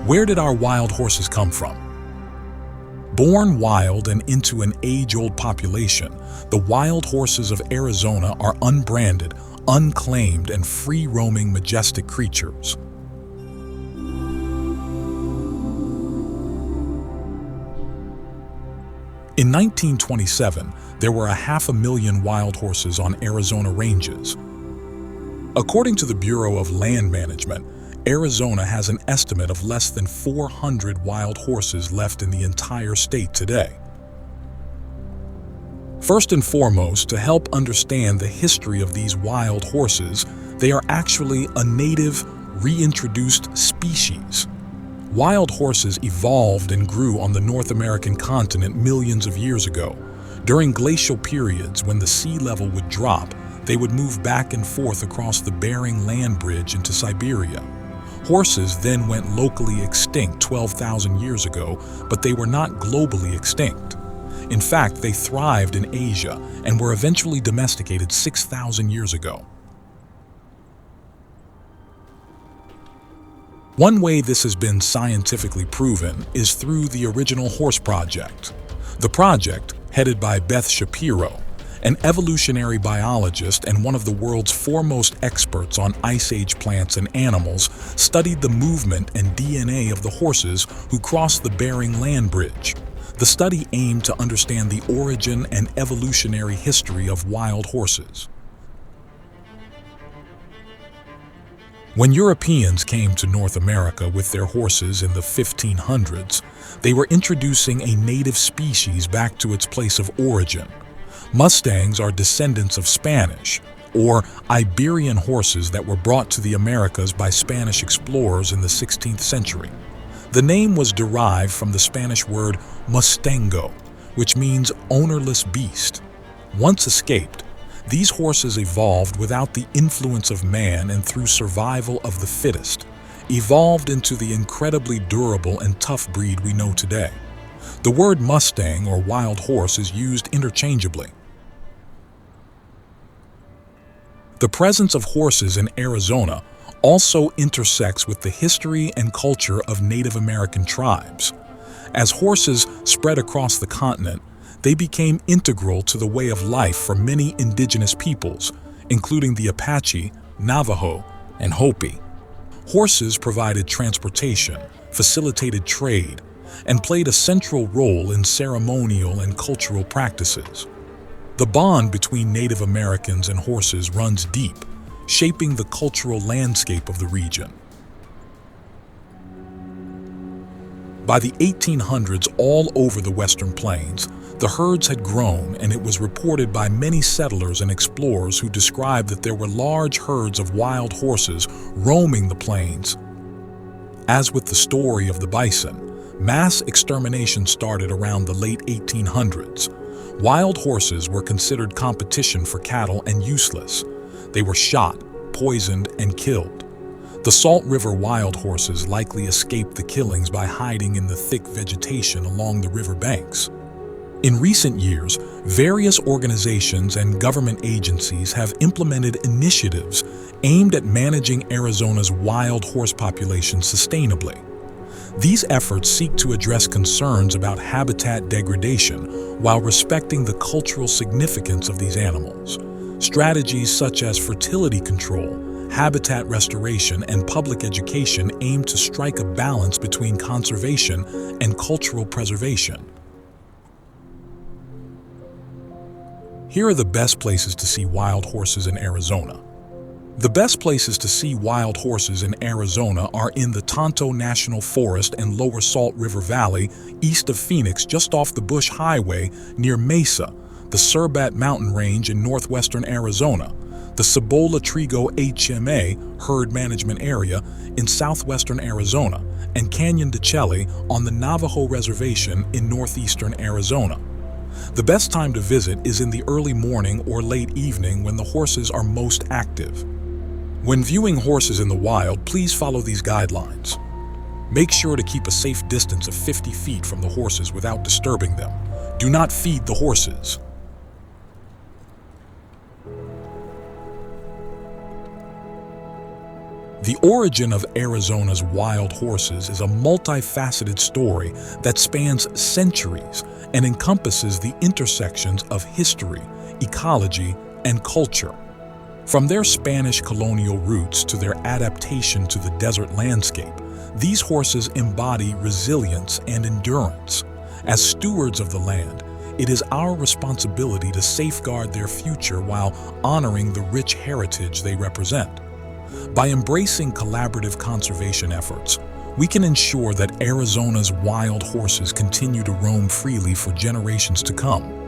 Where did our wild horses come from? Born wild and into an age-old population, the wild horses of Arizona are unbranded, unclaimed, and free-roaming majestic creatures. In 1927, there were 500,000 wild horses on Arizona ranges. According to the Bureau of Land Management, Arizona has an estimate of less than 400 wild horses left in the entire state today. First and foremost, to help understand the history of these wild horses, they are actually a native, reintroduced species. Wild horses evolved and grew on the North American continent millions of years ago. During glacial periods, when the sea level would drop, they would move back and forth across the Bering Land Bridge into Siberia. Horses then went locally extinct 12,000 years ago, but they were not globally extinct. In fact, they thrived in Asia and were eventually domesticated 6,000 years ago. One way this has been scientifically proven is through the Original Horse Project. The project, headed by Beth Shapiro, an evolutionary biologist and one of the world's foremost experts on Ice Age plants and animals, studied the movement and DNA of the horses who crossed the Bering Land Bridge. The study aimed to understand the origin and evolutionary history of wild horses. When Europeans came to North America with their horses in the 1500s, they were introducing a native species back to its place of origin. Mustangs are descendants of Spanish, or Iberian horses that were brought to the Americas by Spanish explorers in the 16th century. The name was derived from the Spanish word mustango, which means ownerless beast. Once escaped, these horses evolved without the influence of man and through survival of the fittest, evolved into the incredibly durable and tough breed we know today. The word Mustang or wild horse is used interchangeably. The presence of horses in Arizona also intersects with the history and culture of Native American tribes. As horses spread across the continent, they became integral to the way of life for many indigenous peoples, including the Apache, Navajo, and Hopi. Horses provided transportation, facilitated trade, and played a central role in ceremonial and cultural practices. The bond between Native Americans and horses runs deep, shaping the cultural landscape of the region. By the 1800s, all over the Western Plains, the herds had grown, and it was reported by many settlers and explorers who described that there were large herds of wild horses roaming the plains. As with the story of the bison, mass extermination started around the late 1800s. Wild horses were considered competition for cattle and useless. They were shot, poisoned, and killed. The Salt River wild horses likely escaped the killings by hiding in the thick vegetation along the river banks. In recent years, various organizations and government agencies have implemented initiatives aimed at managing Arizona's wild horse population sustainably. These efforts seek to address concerns about habitat degradation while respecting the cultural significance of these animals. Strategies such as fertility control, habitat restoration, and public education aim to strike a balance between conservation and cultural preservation. Here are the best places to see wild horses in Arizona. The best places to see wild horses in Arizona are in the Tonto National Forest and Lower Salt River Valley, east of Phoenix, just off the Bush Highway near Mesa, the Surbat Mountain Range in northwestern Arizona, the Cibola Trigo HMA herd management area in southwestern Arizona, and Canyon de Chelly on the Navajo Reservation in northeastern Arizona. The best time to visit is in the early morning or late evening when the horses are most active. When viewing horses in the wild, please follow these guidelines. Make sure to keep a safe distance of 50 feet from the horses without disturbing them. Do not feed the horses. The origin of Arizona's wild horses is a multifaceted story that spans centuries and encompasses the intersections of history, ecology, and culture. From their Spanish colonial roots to their adaptation to the desert landscape, these horses embody resilience and endurance. As stewards of the land, it is our responsibility to safeguard their future while honoring the rich heritage they represent. By embracing collaborative conservation efforts, we can ensure that Arizona's wild horses continue to roam freely for generations to come.